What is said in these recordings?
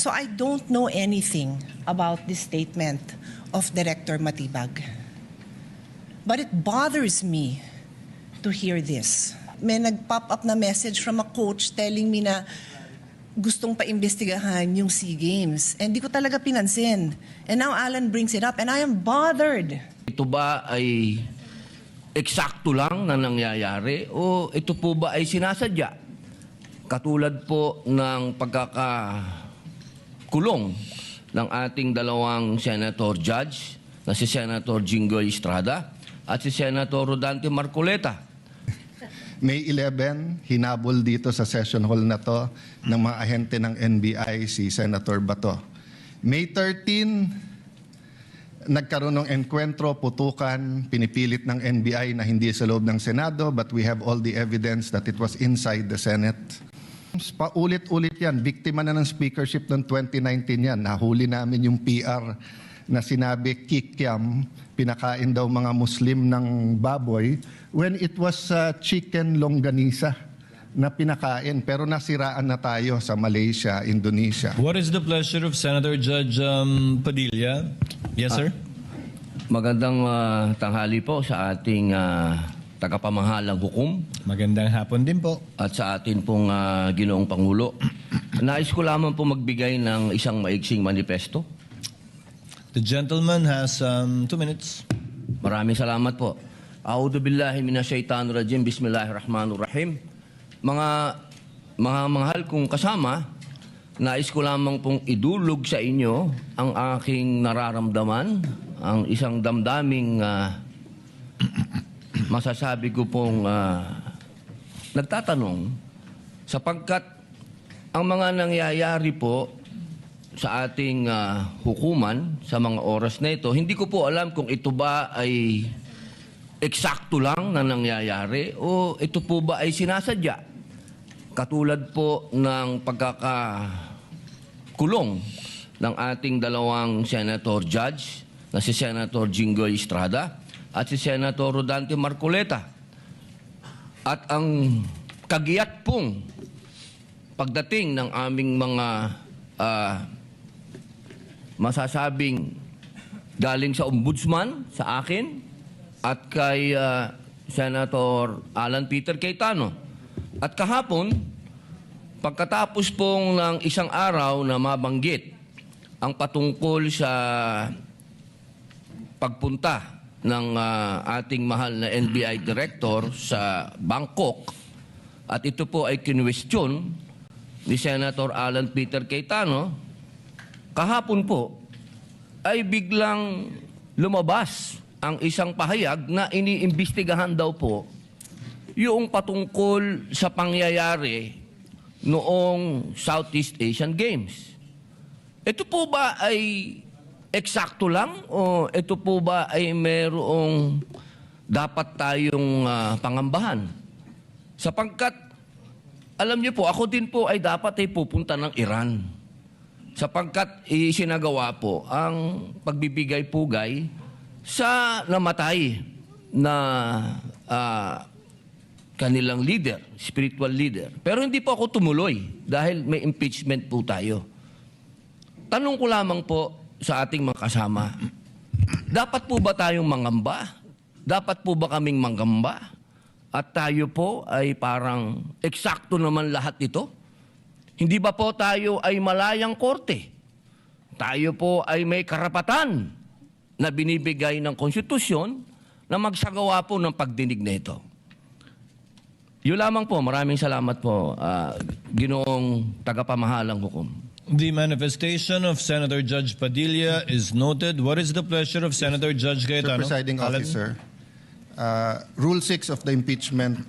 So I don't know anything about this statement of Director Matibag. But it bothers me to hear this. May nag-pop up na message from a coach telling me na gustong paimbestigahan yung SEA Games. And di ko talaga pinansin. And now Alan brings it up and I am bothered. Ito ba ay eksakto lang na nangyayari o ito po ba ay sinasadya? Katulad po ng pagkakakulong ng ating dalawang senator judge na si Senator Jinggoy Estrada at si Senator Rodante Marcoleta. May 11, hinabol dito sa session hall na to ng mga ahente ng NBI si Senator Bato. May 13, nagkaroon ng enkwentro, putukan, pinipilit ng NBI na hindi sa loob ng Senado, but we have all the evidence that it was inside the Senate. Paulit-ulit yan, biktima na ng speakership ng 2019 yan. Nahuli namin yung PR na sinabi kikiam, pinakain daw mga Muslim ng baboy, when it was chicken longganisa na pinakain. Pero nasiraan na tayo sa Malaysia, Indonesia. What is the pleasure of Senator Judge Padilla? Yes, sir? Magandang tanghali po sa ating tagapamahalang hukom. Magandang hapon din po. At sa atin pong Ginoong Pangulo. Nais ko lamang po magbigay ng isang maiksing manifesto. The gentleman has 2 minutes. Maraming salamat po. A'udhu billahi minasyaitanir rajim. Bismillahirrahmanirrahim. Mga mahal kong kasama, nais ko lamang pong idulog sa inyo ang aking nararamdaman, ang isang damdaming masasabi ko pong nagtatanong sapagkat ang mga nangyayari po sa ating hukuman sa mga oras na ito, hindi ko po alam kung ito ba ay eksakto lang na nangyayari o ito po ba ay sinasadya. Katulad po ng pagkakakulong ng ating dalawang senator judge na si Senator Jinggoy Estrada at si Senator Rodante Marcoleta. At ang kagiyat pong pagdating ng aming mga masasabing galing sa ombudsman, sa akin, at kay Senator Alan Peter Cayetano. At kahapon, pagkatapos pong ng isang araw na mabanggit ang patungkol sa pagpunta ng ating mahal na NBI Director sa Bangkok, at ito po ay kinwestiyon ni Senator Alan Peter Cayetano, kahapon po ay biglang lumabas ang isang pahayag na iniimbestigahan daw po yung patungkol sa pangyayari noong Southeast Asian Games. Ito po ba ay eksakto lang o ito po ba ay mayroong dapat tayong pangambahan? Sapagkat, alam niyo po, ako din po ay dapat ay pupunta ng Iran. Sapagkat isinagawa po ang pagbibigay-pugay sa namatay na kanilang leader, spiritual leader. Pero hindi po ako tumuloy dahil may impeachment po tayo. Tanong ko lamang po sa ating mga kasama, dapat po ba tayong mangamba? Dapat po ba kaming manggamba? At tayo po ay parang eksakto naman lahat ito? Hindi ba po tayo ay malayang korte? Tayo po ay may karapatan na binibigay ng konstitusyon na magsagawa po ng pagdinig na ito. Yun lamang po. Maraming salamat po, Ginoong tagapamahalang hukom. The manifestation of Senator Judge Padilla is noted. What is the pleasure of Senator Judge Mr. Cayetano? Presiding Alan? Officer, Rule 6 of the impeachment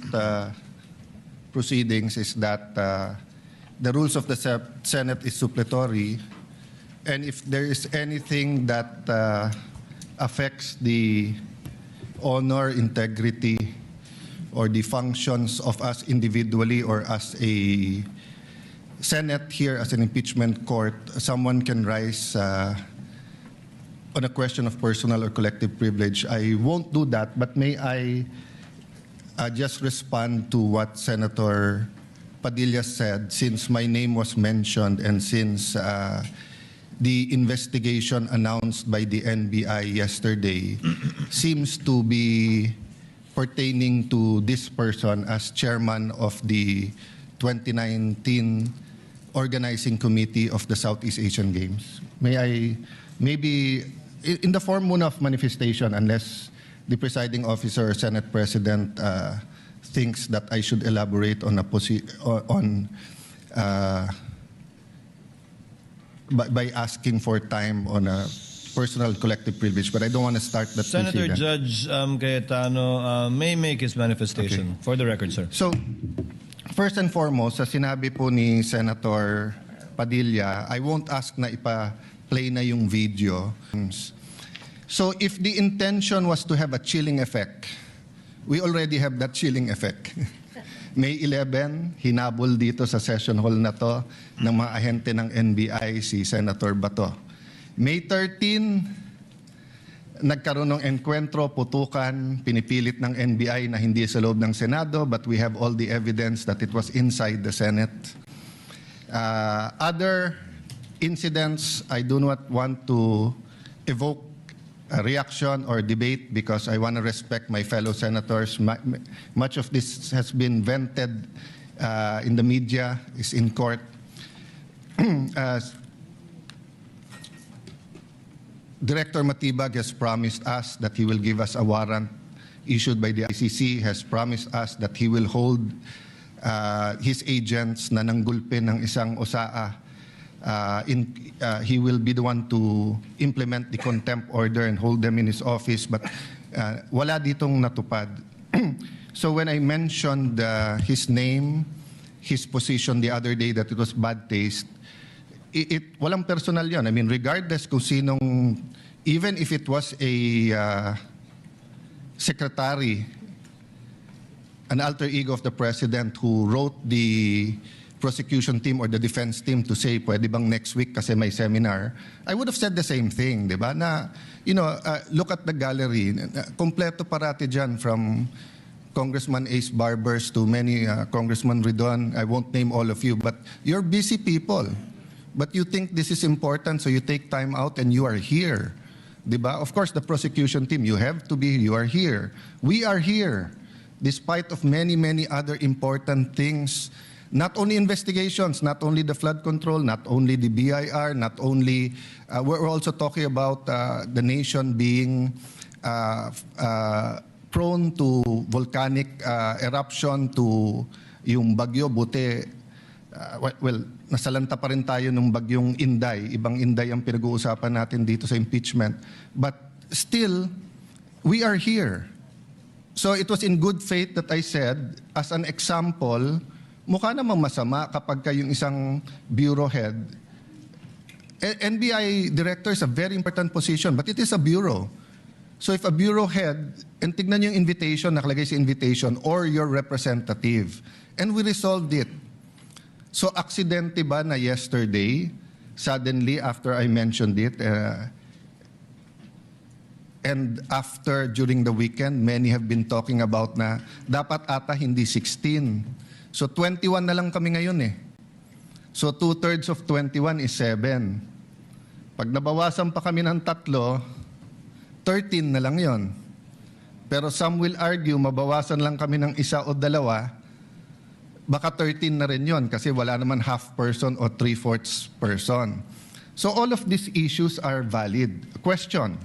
proceedings is that the rules of the Senate is suppletory, and if there is anything that affects the honor, integrity, or the functions of us individually or as a Senate here as an impeachment court, someone can rise on a question of personal or collective privilege. I won't do that, but may I just respond to what Senator Padilla said, since my name was mentioned and since the investigation announced by the NBI yesterday seems to be pertaining to this person as chairman of the 2019 organizing committee of the Southeast Asian Games. May I, maybe in the form muna of manifestation, unless the presiding officer or Senate President thinks that I should elaborate on by asking for time on a personal collective privilege, but I don't want to start that. Senator precedent. Judge Cayetano may make his manifestation. For the record, sir. So, first and foremost, sa sinabi po ni Senator Padilla, I won't ask na ipa-play na yung video. So, if the intention was to have a chilling effect, we already have that chilling effect. May 11, hinabol dito sa session hall na to ng mga ahente ng NBI si Senator Bato. May 13, nagkaroon ng enkwentro, putukan, pinipilit ng NBI na hindi sa loob ng Senado, but we have all the evidence that it was inside the Senate. Other incidents, I do not want to evoke a reaction or debate because I want to respect my fellow senators. Much of this has been vented in the media, is in court. Director Matibag has promised us that he will give us a warrant issued by the ICC, has promised us that he will hold his agents na nanggulpi ng isang OSAA. He will be the one to implement the contempt order and hold them in his office, but wala ditong natupad. So when I mentioned his name, his position the other day that it was bad taste, walang personal yun. I mean, regardless kung sinong, even if it was a secretary, an alter ego of the president who wrote the prosecution team or the defense team to say, pwede bang next week kasi may seminar, I would have said the same thing, di ba? Na, look at the gallery. Kompleto parati dyan from Congressman Ace Barbers to many Congressman Ridon. I won't name all of you, but you're busy people. But you think this is important, so you take time out and you are here. Diba? Of course, the prosecution team, you have to be, you are here. We are here, despite of many, many other important things. Not only investigations, not only the flood control, not only the BIR, not only, we're also talking about the nation being prone to volcanic eruption, to yung bagyo, buti, well, nasalanta pa rin tayo ng bagyong Inday. Ibang Inday ang pinag-uusapan natin dito sa impeachment. But still, we are here. So it was in good faith that I said, as an example, mukha namang masama kapag kayong isang bureau head. NBI director is a very important position, but it is a bureau. So if a bureau head, and tignan yung invitation, nakalagay sa invitation, or your representative, and we resolved it. So, aksidente ba na yesterday, suddenly after I mentioned it, and after, during the weekend, many have been talking about na dapat ata hindi 16. So, 21 na lang kami ngayon eh. So, 2/3 of 21 is 7. Pag nabawasan pa kami ng 3, 13 na lang yon. Pero some will argue, mabawasan lang kami ng 1 o 2, baka 13 na rin yun kasi wala naman half person o 3/4 person. So all of these issues are valid. Question,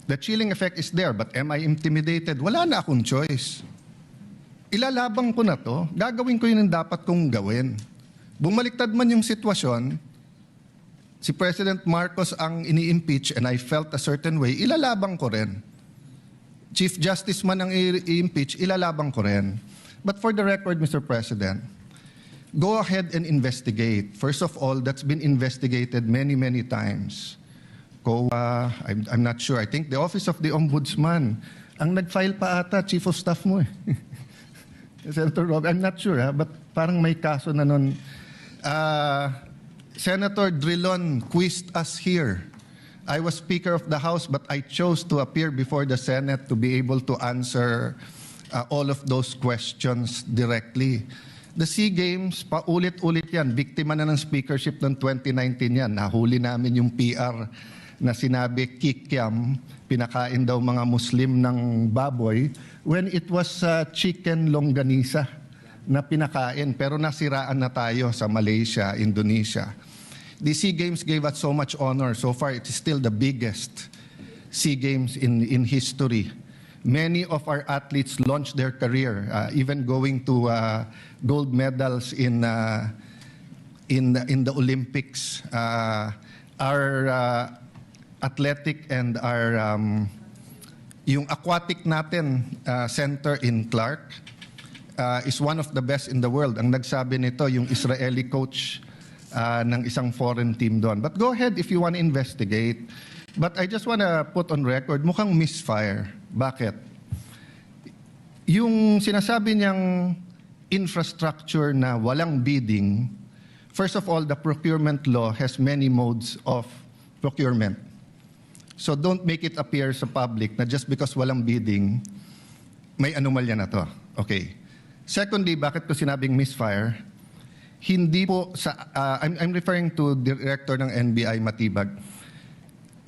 the chilling effect is there, but am I intimidated? Wala na akong choice. Ilalabang ko na to, gagawin ko yun ang dapat kong gawin. Bumaliktad man yung sitwasyon, si President Marcos ang ini-impeach and I felt a certain way, ilalabang ko rin. Chief Justice man ang i-impeach, ilalabang ko rin. But for the record, Mr. President, go ahead and investigate. First of all, that's been investigated many, many times. COA, I'm not sure. I think the Office of the Ombudsman, ang nag-file pa ata, Chief of Staff mo eh. Senator Rob, I'm not sure, but parang may kaso na nun. Senator Drilon quizzed us here. I was Speaker of the House, but I chose to appear before the Senate to be able to answer all of those questions directly. The SEA Games, paulit-ulit yan. Biktima na ng speakership ng 2019 yan. Nahuli namin yung PR na sinabi kikiam, pinakain daw mga Muslim ng baboy, when it was chicken longganisa na pinakain. Pero nasiraan na tayo sa Malaysia, Indonesia. The SEA Games gave us so much honor. So far, it is still the biggest SEA Games in history. Many of our athletes launched their career, even going to gold medals in the Olympics. Our athletic and our yung aquatic natin center in Clark is one of the best in the world. Ang nagsabi nito yung Israeli coach ng isang foreign team doon. But go ahead if you want to investigate. But I just want to put on record, mukhang misfire. Bakit? Yung sinasabi niyang infrastructure na walang bidding, first of all, the procurement law has many modes of procurement. So don't make it appear sa public na just because walang bidding, may anomalya na to. Okay. Secondly, bakit ko sinabing misfire? Hindi po sa I'm referring to Director ng NBI Matibag.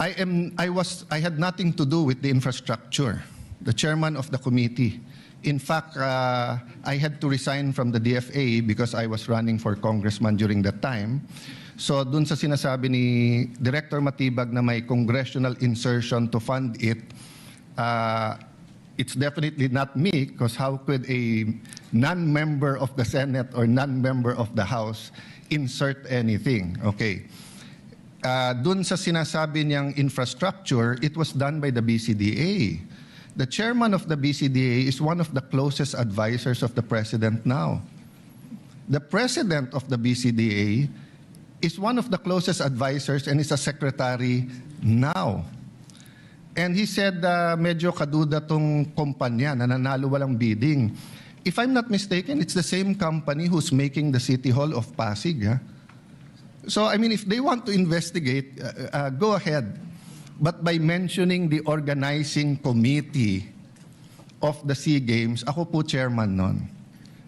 I had nothing to do with the infrastructure. The chairman of the committee. In fact, I had to resign from the DFA because I was running for congressman during that time. So dun sa sinasabi ni Director Matibag na may congressional insertion to fund it, it's definitely not me because how could a non-member of the Senate or non-member of the House insert anything? Okay. Dun sa sinasabi niyang infrastructure, it was done by the BCDA. The chairman of the BCDA is one of the closest advisors of the president now. The president of the BCDA is one of the closest advisors and is a secretary now. And he said, medyo kaduda tong kumpanya na nanalo walang bidding. If I'm not mistaken, it's the same company who's making the City Hall of Pasig. Huh? So, I mean, if they want to investigate, go ahead. But by mentioning the organizing committee of the SEA Games, ako po chairman nun.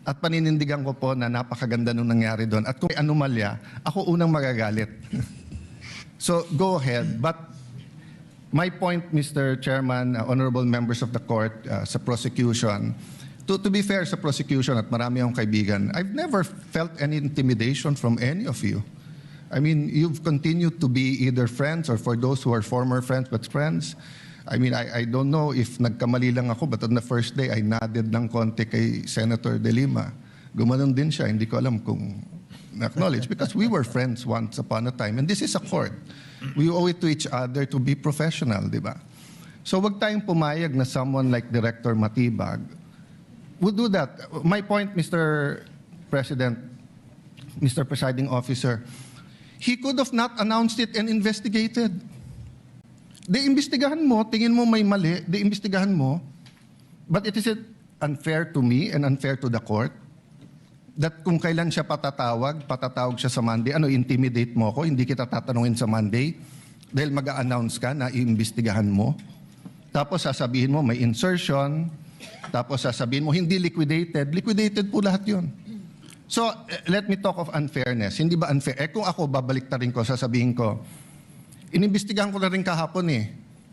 At paninindigan ko po na napakaganda nung nangyari doon. At kung may anomalya, ako unang magagalit. So, go ahead. But my point, Mr. Chairman, honorable members of the court, sa prosecution, to be fair sa prosecution at marami akong kaibigan, I've never felt any intimidation from any of you. I mean, you've continued to be either friends or for those who are former friends but friends. I mean, I don't know if nagkamali lang ako but on the first day, I nodded ng konti kay Senator De Lima. Gumanon din siya. Hindi ko alam kung na-acknowledge because we were friends once upon a time and this is a court. We owe it to each other to be professional, di ba? So wag tayong pumayag na someone like Director Matibag would do that. My point, Mr. President, Mr. Presiding Officer, he could have not announced it and investigated. Imbestigahan mo, tingin mo may mali, imbestigahan mo. But it is unfair to me and unfair to the court that kung kailan siya patatawag siya sa Monday, intimidate mo ako, hindi kita tatanungin sa Monday dahil mag-a-announce ka na iimbestigahan mo. Tapos sasabihin mo may insertion, tapos sasabihin mo hindi liquidated po lahat yun. So, let me talk of unfairness. Hindi ba unfair? Kung ako, babalik na rin ko, sasabihin ko, inimbestigahan ko na rin kahapon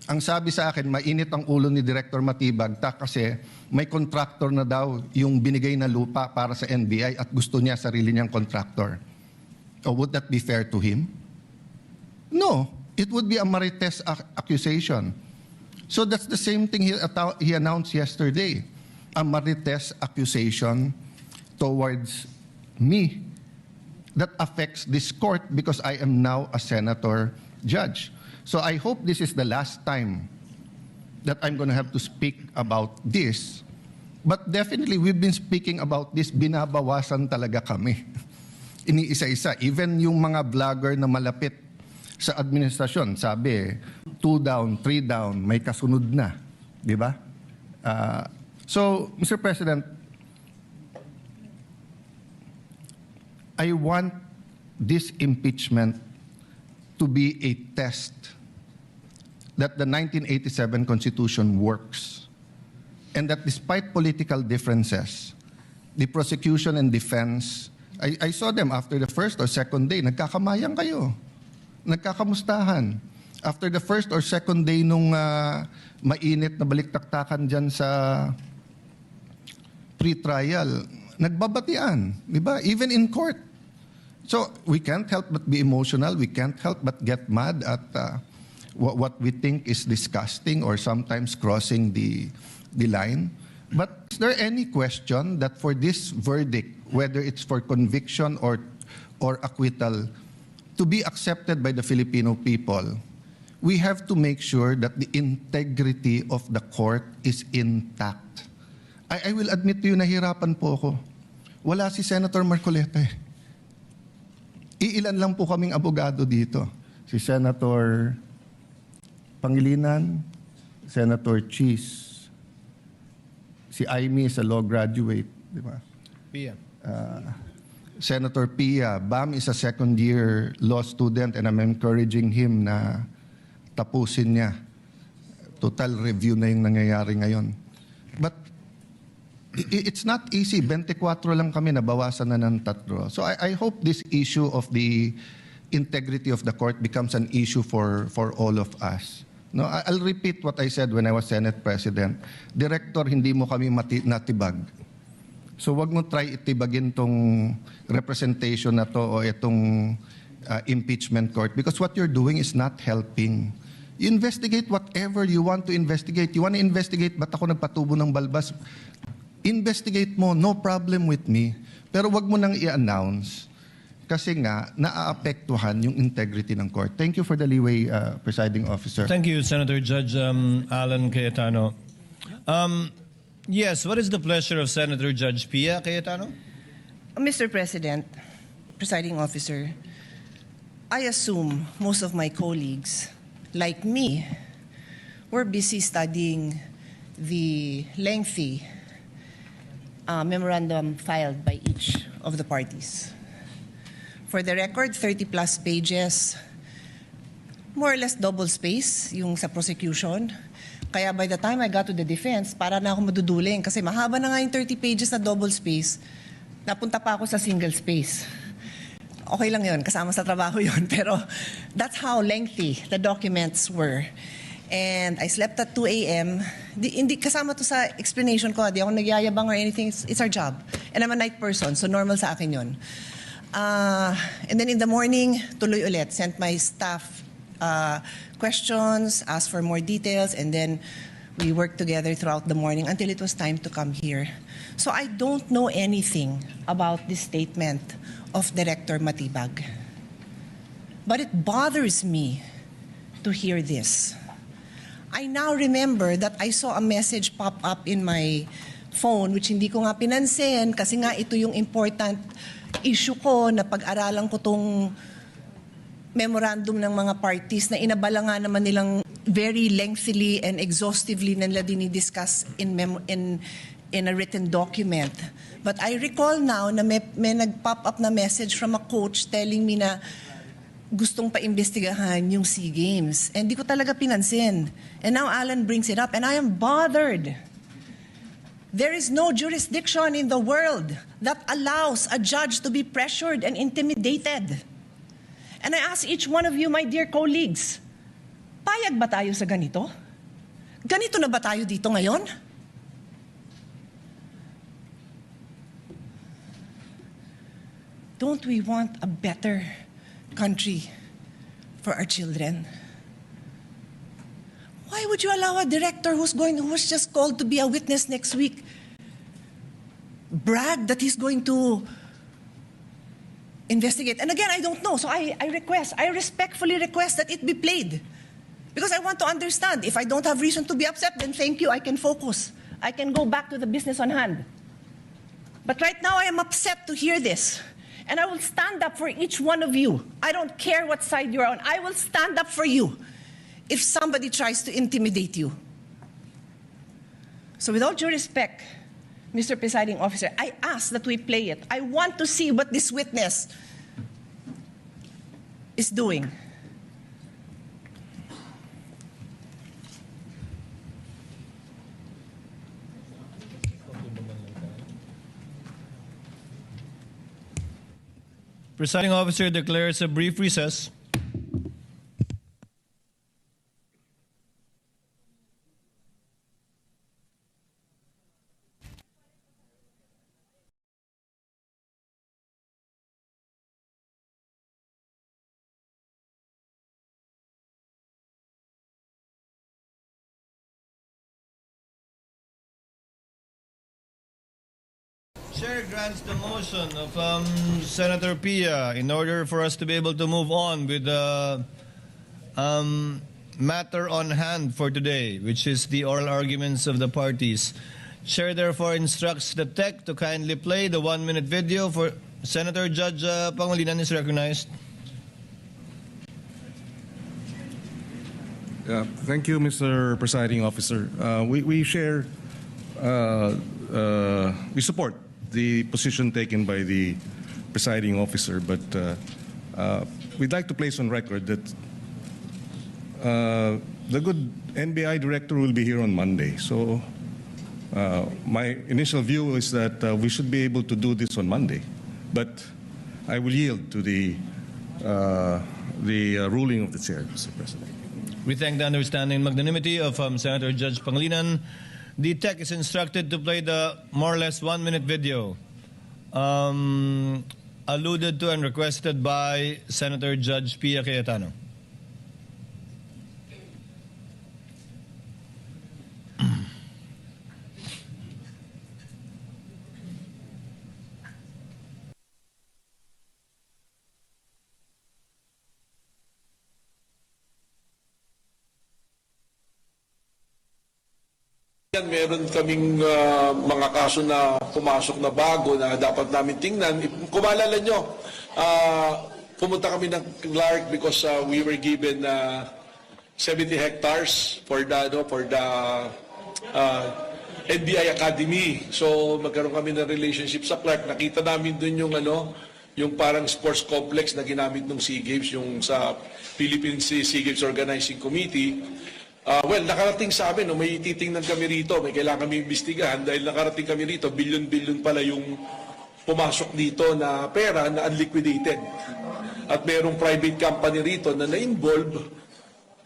Ang sabi sa akin, mainit ang ulo ni Director Matibag kasi may contractor na daw yung binigay na lupa para sa NBI at gusto niya sarili niyang contractor. Oh, would that be fair to him? No. It would be a marites accusation. So that's the same thing he announced yesterday. A marites accusation towards me that affects this court because I am now a senator judge. So I hope this is the last time that I'm going to have to speak about this. But definitely, we've been speaking about this, binabawasan talaga kami. Iniisa-isa. Even yung mga vlogger na malapit sa administrasyon, sabi, 2 down, 3 down, may kasunod na. Di ba? So, Mr. President, I want this impeachment to be a test that the 1987 Constitution works and that despite political differences, the prosecution and defense, I saw them after the first or second day, nagkakamayang kayo. Nagkakamustahan. After the first or second day nung mainit na baliktaktakan dyan sa pre-trial, nagbabatian, di ba? Even in court. So we can't help but be emotional. We can't help but get mad at what we think is disgusting or sometimes crossing the line. But is there any question that for this verdict, whether it's for conviction or acquittal, to be accepted by the Filipino people, we have to make sure that the integrity of the court is intact. I will admit to you, nahirapan po ako. Wala si Senator Marcoleta eh. Iilan lang po kaming abogado dito. Si Senator Pangilinan, Senator Cheese, si Aimee is a law graduate, di ba? Pia. Senator Pia, Bam is a second-year law student and I'm encouraging him na tapusin niya. Total review na yung nangyayari ngayon. But it's not easy. 24 lang kami, nabawasan na ng 3. So I hope this issue of the integrity of the court becomes an issue for all of us. No, I'll repeat what I said when I was Senate President. Director, hindi mo kami natibag. So wag mo try itibagin tong representation na to o itong impeachment court because what you're doing is not helping. You investigate whatever you want to investigate. You want to investigate ba't ako nagpatubo ng balbas? Investigate mo, no problem with me. Pero wag mo nang i-announce kasi nga naaapektuhan yung integrity ng court. Thank you for the leeway, Presiding Officer. Thank you, Senator Judge Alan Cayetano. Yes, what is the pleasure of Senator Judge Pia Cayetano? Mr. President, Presiding Officer, I assume most of my colleagues, like me, were busy studying the lengthy memorandum filed by each of the parties. For the record, 30-plus pages, more or less double space yung sa prosecution. Kaya by the time I got to the defense, para na ako maduduling kasi mahaba na nga yung 30 pages na double space, napunta pa ako sa single space. Okay lang yun, kasama sa trabaho yun, pero that's how lengthy the documents were. And I slept at 2 a.m. Hindi kasama to sa explanation ko, di ako nagyayabang or anything, it's our job. And I'm a night person, so normal sa akin yun. And then in the morning, tuloy ulit, sent my staff questions, asked for more details, and then we worked together throughout the morning until it was time to come here. So I don't know anything about this statement of Director Matibag. But it bothers me to hear this. I now remember that I saw a message pop up in my phone which hindi ko nga pinansin kasi nga ito yung important issue ko na pag-aralan ko tong memorandum ng mga parties na inabala nga naman nilang very lengthily and exhaustively na nila dinidiscuss in a written document. But I recall now na may nag-pop up na message from a coach telling me na gustong pa-imbestigahan yung SEA Games. And di ko talaga pinansin. And now Alan brings it up and I am bothered. There is no jurisdiction in the world that allows a judge to be pressured and intimidated. And I ask each one of you, my dear colleagues, payag ba tayo sa ganito? Ganito na ba tayo dito ngayon? Don't we want a better country for our children? Why would you allow a director who was just called to be a witness next week brag that he's going to investigate? And again, I don't know. So I respectfully request that it be played. Because I want to understand. If I don't have reason to be upset, then thank you, I can focus. I can go back to the business on hand. But right now, I am upset to hear this. And I will stand up for each one of you. I don't care what side you're on. I will stand up for you if somebody tries to intimidate you. So with all due respect, Mr. Presiding Officer, I ask that we play it. I want to see what this witness is doing. Presiding officer declares a brief recess. Chair grants the motion of Senator Pia in order for us to be able to move on with the matter on hand for today, which is the oral arguments of the parties. Chair therefore instructs the tech to kindly play the 1-minute video for Senator Judge Pangilinan is recognized. Thank you, Mr. Presiding Officer. We share, we support the position taken by the presiding officer, but we'd like to place on record that the good NBI director will be here on Monday. So my initial view is that we should be able to do this on Monday, but I will yield to the ruling of the chair, Mr. President. We thank the understanding and magnanimity of Senator Judge Pangilinan. The tech is instructed to play the more or less 1-minute video alluded to and requested by Senator Judge Pia Cayetano. Meron kaming mga kaso na pumasok na bago na dapat namin tingnan. Kung maalala nyo, pumunta kami ng Clark because we were given 70 hectares for the NBI Academy. So magkaroon kami ng relationship sa Clark. Nakita namin dun yung parang sports complex na ginamit ng SEA Games, yung sa Philippine SEA Games Organizing Committee. Well, nakarating sa amin, may titingnan kami rito, may kailangan kami imbestigahan dahil nakarating kami rito, bilyon-bilyon pala yung pumasok dito na pera na unliquidated. At mayroong private company rito na na-involve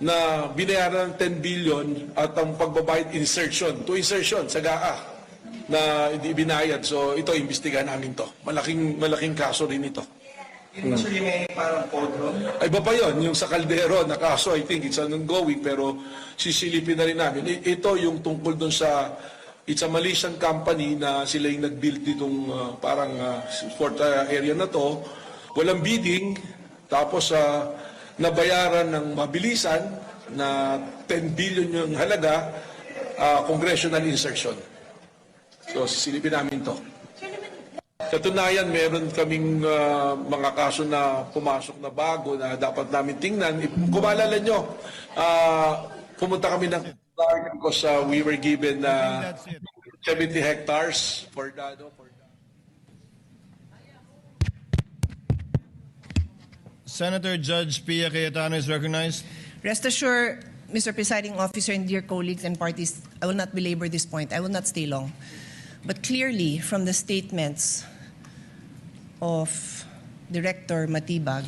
na binayaran ng 10 billion at ang pagbabayad insertion sa GAA na hindi binayad. So ito, imbestigahan namin to. Malaking kaso rin ito. Actually, may parang code. Ay, iba pa yun, yung sa Caldero na kaso, I think it's ongoing, pero sisilipin na rin namin. Ito yung tungkol dun sa, it's a Malaysian company na sila yung nag-build ditong sport area na to. Walang bidding, tapos nabayaran ng mabilisan na 10 billion yung halaga, congressional insertion. So, sisilipin namin to. Katunayan, meron kaming mga kaso na pumasok na bago na dapat namin tingnan. Kung maalala nyo, pumunta kami ng Clark because we were given 70 hectares for the... Senator Judge Pia Cayetano is recognized. Rest assured, Mr. Presiding Officer and dear colleagues and parties, I will not belabor this point. I will not stay long. But clearly, from the statements of Director Matibag,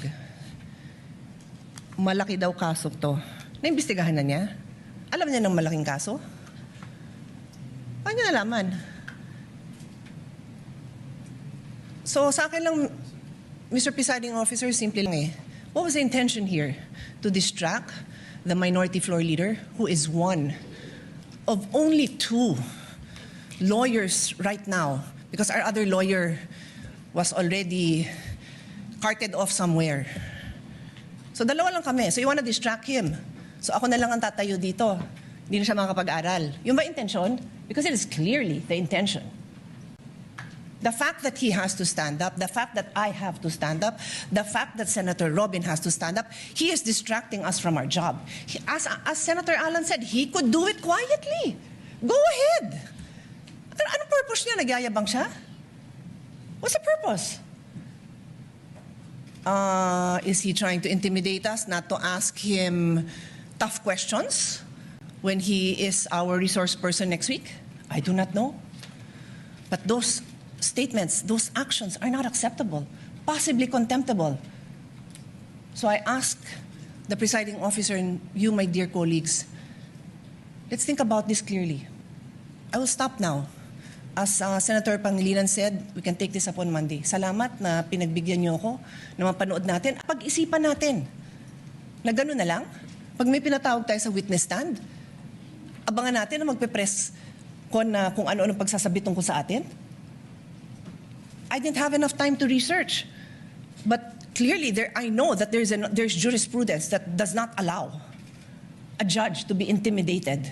malaki daw kaso to. Naimbestigahan na niya? Alam niya ng malaking kaso? Paano niya nalaman? So sa akin lang, Mr. Presiding Officer, simple lang eh. What was the intention here? To distract the minority floor leader, who is one of only 2 lawyers right now, because our other lawyer was already carted off somewhere. So dalawa lang kami. So you wanna distract him. So ako na lang ang tatayo dito. Hindi na siya makakapag-aral. Yung ba intention? Because it is clearly the intention. The fact that he has to stand up, the fact that I have to stand up, the fact that Senator Robin has to stand up, he is distracting us from our job. As Senator Alan said, he could do it quietly. Go ahead. Anong purpose niya? Nagyayabang siya? What's the purpose? Is he trying to intimidate us not to ask him tough questions when he is our resource person next week? I do not know. But those statements, those actions are not acceptable. possibly contemptible. So I ask the presiding officer and you, my dear colleagues, let's think about this clearly. I will stop now. As Senator Pangilinan said, we can take this up on Monday. Salamat na pinagbigyan niyo ako na mapanood natin. Pag-isipan natin na gano'n na lang. Pag may pinatawag tayo sa witness stand, abangan natin na magpe-press con na kung ano-ano pagsasabi tungkol sa atin. I didn't have enough time to research. But clearly, I know that there's jurisprudence that does not allow a judge to be intimidated.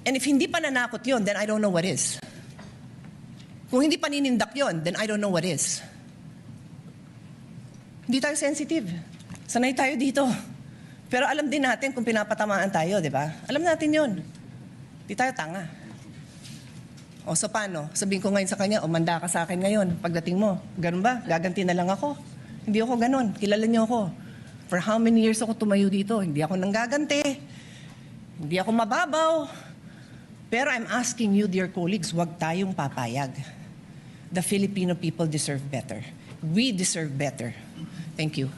And if hindi pa nanakot yun, then I don't know what is. Kung hindi pa ninindak yun, then I don't know what is. Hindi tayo sensitive. Sanay tayo dito. Pero alam din natin kung pinapatamaan tayo, di ba? Alam natin yun. Hindi tayo tanga. O so paano? Sabihin ko ngayon sa kanya, manda ka sa akin ngayon. Pagdating mo, ganun ba? Gaganti na lang ako. Hindi ako ganun. Kilala niyo ako. For how many years ako tumayo dito? Hindi ako nanggaganti. Hindi ako mababaw. Pero I'm asking you, dear colleagues, huwag tayong papayag. The Filipino people deserve better. We deserve better. Thank you.